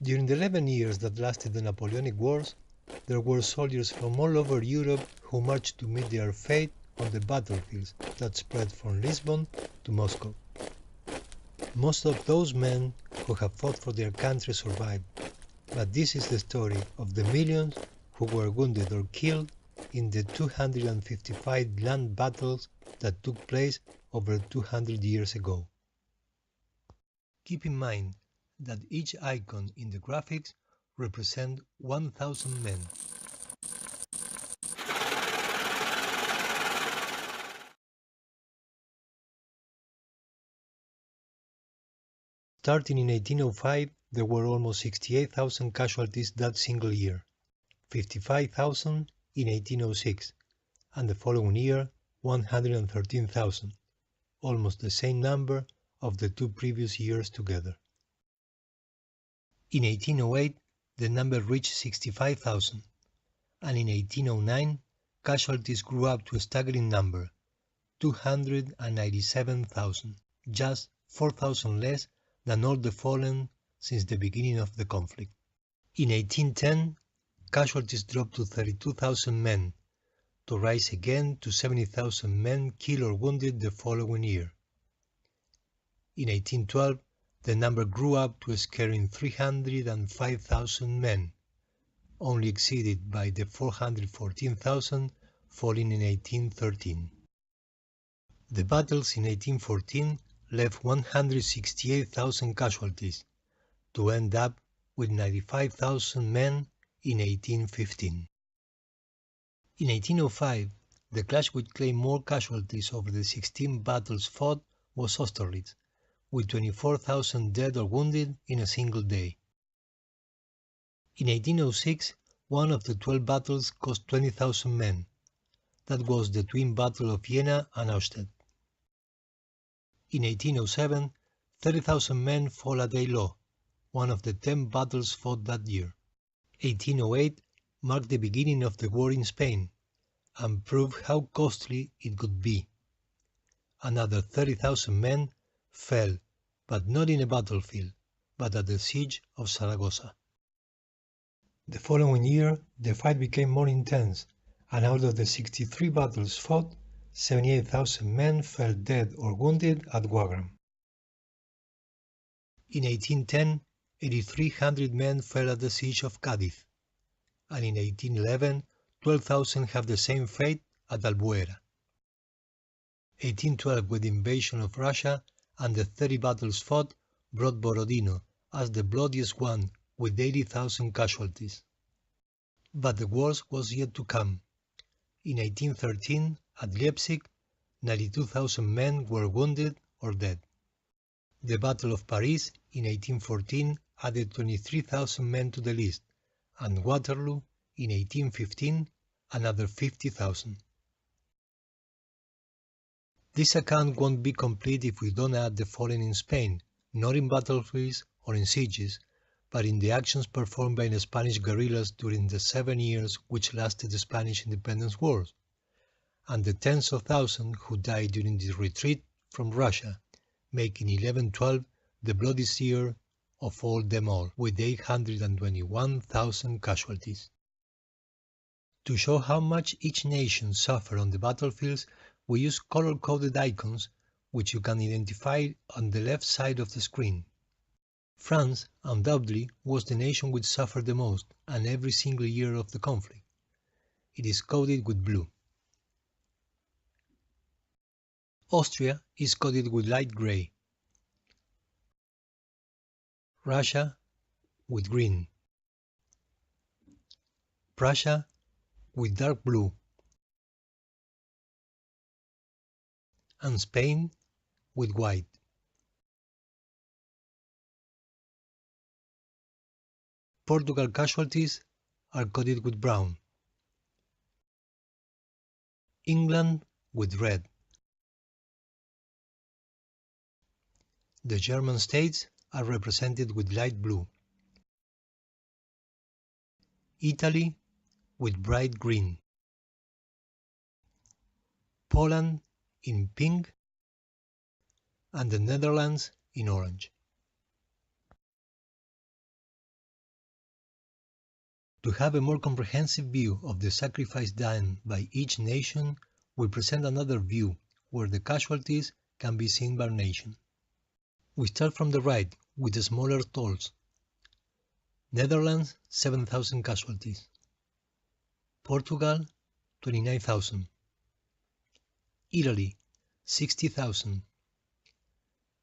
During the 11 years that lasted the Napoleonic Wars, there were soldiers from all over Europe who marched to meet their fate on the battlefields that spread from Lisbon to Moscow. Most of those men who have fought for their country survived, but this is the story of the millions who were wounded or killed in the 255 land battles that took place over 200 years ago. Keep in mind that each icon in the graphics represents 1,000 men. Starting in 1805, there were almost 68,000 casualties that single year, 55,000 in 1806, and the following year 113,000, almost the same number of the two previous years together. In 1808, the number reached 65,000, and in 1809, casualties grew up to a staggering number, 297,000, just 4,000 less than all the fallen since the beginning of the conflict. In 1810, casualties dropped to 32,000 men, to rise again to 70,000 men killed or wounded the following year. In 1812, the number grew up to a scaring 305,000 men, only exceeded by the 414,000 falling in 1813. The battles in 1814 left 168,000 casualties, to end up with 95,000 men in 1815. In 1805, the clash which claimed more casualties over the 16 battles fought was Austerlitz, with 24,000 dead or wounded in a single day. In 1806, one of the 12 battles cost 20,000 men. That was the twin battle of Jena and Austerlitz. In 1807, 30,000 men fell at Eylau, one of the 10 battles fought that year. 1808 marked the beginning of the war in Spain, and proved how costly it could be. Another 30,000 men fell, but not in a battlefield, but at the siege of Zaragoza. The following year, the fight became more intense, and out of the 63 battles fought, 78,000 men fell dead or wounded at Wagram. In 1810, 8,300 men fell at the siege of Cádiz, and in 1811, 12,000 have the same fate at Albuera. 1812, with the invasion of Russia and the 30 battles fought, brought Borodino as the bloodiest one with 80,000 casualties. But the worst was yet to come. In 1813, at Leipzig, 92,000 men were wounded or dead. The Battle of Paris in 1814 added 23,000 men to the list, and Waterloo in 1815 another 50,000. This account won't be complete if we don't add the fallen in Spain, not in battlefields or in sieges, but in the actions performed by the Spanish guerrillas during the 7 years which lasted the Spanish Independence Wars, and the tens of thousands who died during the retreat from Russia, making 1112 the bloodiest year of all them all, with 821,000 casualties. To show how much each nation suffered on the battlefields, we use color-coded icons, which you can identify on the left side of the screen. France, undoubtedly, was the nation which suffered the most, and every single year of the conflict. It is coded with blue. Austria is coded with light gray. Russia with green. Prussia with dark blue. And Spain with white. Portugal casualties are coded with brown. England with red. The German states are represented with light blue. Italy with bright green. Poland in pink, and the Netherlands in orange. To have a more comprehensive view of the sacrifice done by each nation, we present another view where the casualties can be seen by nation. We start from the right with the smaller totals. Netherlands, 7,000 casualties. Portugal, 29,000. Italy, 60,000.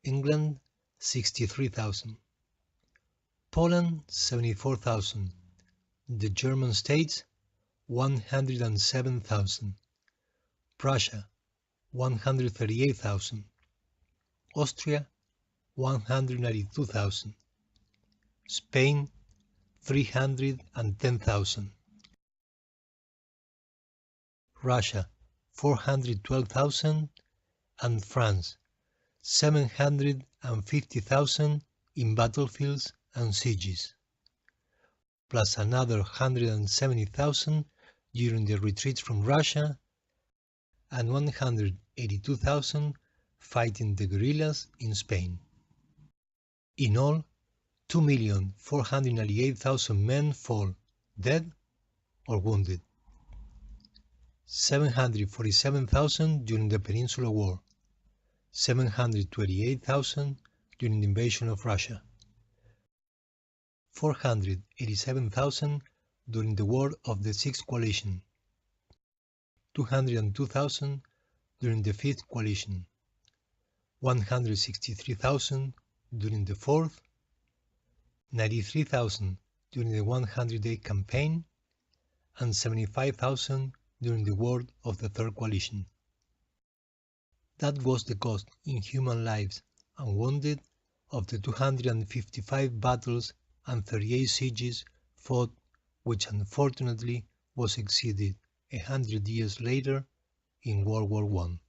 England, 63,000. Poland, 74,000. The German states, 107,000. Prussia, 138,000. Austria, 192,000. Spain, 310,000. Russia, 412,000, and France, 750,000 in battlefields and sieges, plus another 170,000 during the retreats from Russia, and 182,000 fighting the guerrillas in Spain. In all, 2,498,000 men fall dead or wounded. 747,000 during the Peninsular War, 728,000 during the invasion of Russia, 487,000 during the War of the Sixth Coalition, 202,000 during the Fifth Coalition, 163,000 during the Fourth, 93,000 during the 100-day campaign, and 75,000 during the War of the Third Coalition. That was the cost in human lives and wounded of the 255 battles and 38 sieges fought, which unfortunately was exceeded 100 years later in World War I.